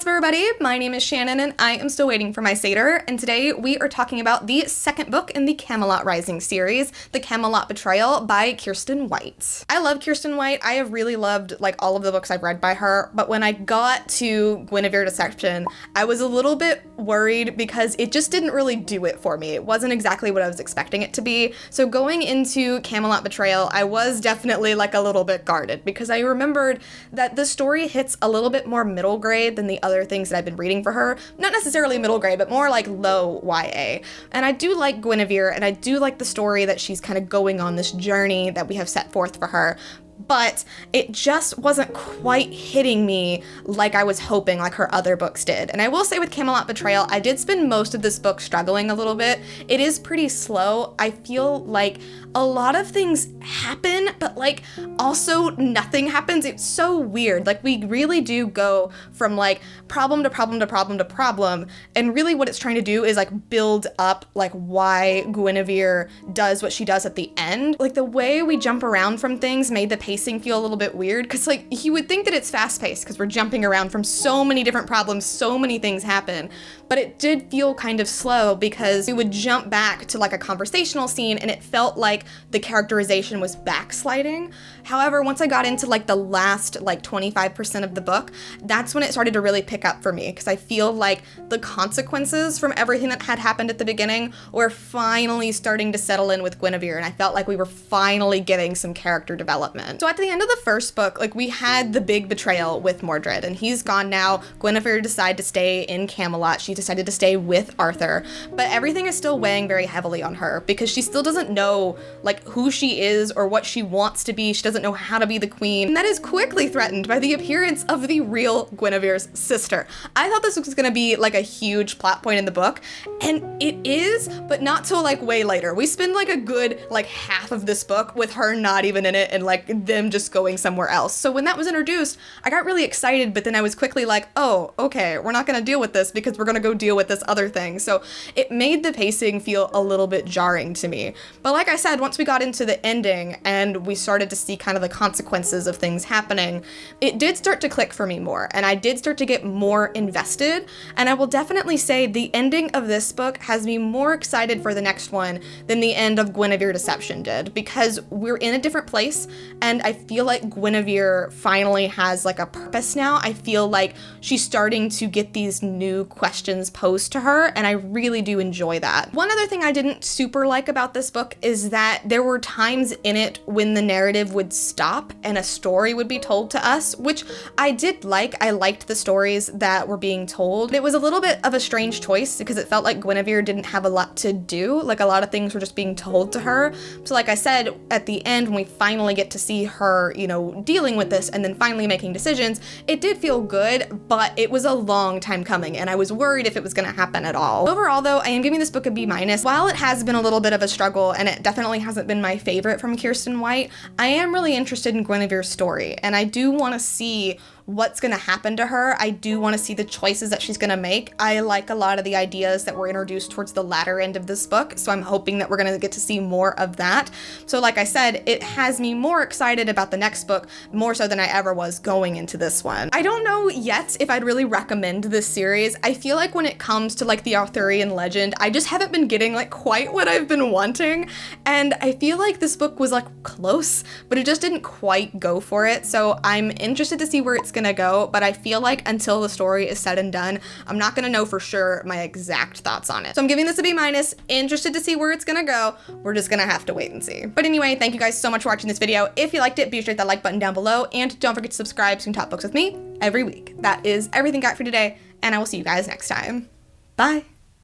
What's up, everybody? My name is Shannon and I am still waiting for my Satyr, and today we are talking about the second book in the Camelot Rising series, The Camelot Betrayal by Kiersten White. I love Kiersten White. I have really loved all of the books I've read by her, but when I got to Guinevere Deception, I was a little bit worried because it just didn't really do it for me. It wasn't exactly what I was expecting it to be. So going into Camelot Betrayal, I was definitely a little bit guarded because I remembered that the story hits a little bit more middle grade than the other things that I've been reading for her. Not necessarily middle grade, but more low YA. And I do like Guinevere, and I do like the story that she's kind of going on this journey that we have set forth for her. But it just wasn't quite hitting me like I was hoping like her other books did. And I will say with Camelot Betrayal, I did spend most of this book struggling a little bit. It is pretty slow. I feel like a lot of things happen, but also nothing happens. It's so weird. We really do go from problem to problem to problem to problem. And really what it's trying to do is build up why Guinevere does what she does at the end. The way we jump around from things made the pacing feel a little bit weird because you would think that it's fast paced because we're jumping around from so many different problems, so many things happen, but it did feel kind of slow because we would jump back to a conversational scene and it felt like the characterization was backsliding. However, once I got into the last 25% of the book, that's when it started to really pick up for me because I feel like the consequences from everything that had happened at the beginning were finally starting to settle in with Guinevere, and I felt like we were finally getting some character development. So at the end of the first book, we had the big betrayal with Mordred, and he's gone now. Guinevere decided to stay in Camelot. She decided to stay with Arthur, but everything is still weighing very heavily on her because she still doesn't know who she is or what she wants to be. She doesn't know how to be the queen, and that is quickly threatened by the appearance of the real Guinevere's sister. I thought this was gonna be a huge plot point in the book, and it is, but not till way later. We spend a good half of this book with her not even in it and them just going somewhere else. So when that was introduced, I got really excited, but then I was quickly oh, okay, we're not gonna deal with this because we're gonna go deal with this other thing. So it made the pacing feel a little bit jarring to me. But like I said, once we got into the ending and we started to see kind of the consequences of things happening, it did start to click for me more, and I did start to get more invested. And I will definitely say the ending of this book has me more excited for the next one than the end of Guinevere Deception did, because we're in a different place, and I feel like Guinevere finally has a purpose now. I feel like she's starting to get these new questions posed to her, and I really do enjoy that. One other thing I didn't super like about this book is that there were times in it when the narrative would stop and a story would be told to us, which I did like. I liked the stories that were being told. It was a little bit of a strange choice because it felt like Guinevere didn't have a lot to do. A lot of things were just being told to her. So like I said, at the end, when we finally get to see her, dealing with this and then finally making decisions, it did feel good, but it was a long time coming and I was worried if it was gonna happen at all. Overall though, I am giving this book a B-. While it has been a little bit of a struggle and it definitely hasn't been my favorite from Kiersten White, I am really interested in Guinevere's story, and I do want to see what's going to happen to her. I do want to see the choices that she's going to make. I like a lot of the ideas that were introduced towards the latter end of this book, so I'm hoping that we're going to get to see more of that. So like I said, it has me more excited about the next book, more so than I ever was going into this one. I don't know yet if I'd really recommend this series. I feel like when it comes to the Arthurian legend, I just haven't been getting quite what I've been wanting, and I feel like this book was close, but it just didn't quite go for it. So I'm interested to see where it's gonna go, but I feel like until the story is said and done, I'm not gonna know for sure my exact thoughts on it. So I'm giving this a B-. Interested to see where it's gonna go. We're just gonna have to wait and see. But anyway, thank you guys so much for watching this video. If you liked it, be sure to hit that like button down below, and don't forget to subscribe so you can talk books with me every week. That is everything I got for today, and I will see you guys next time. Bye.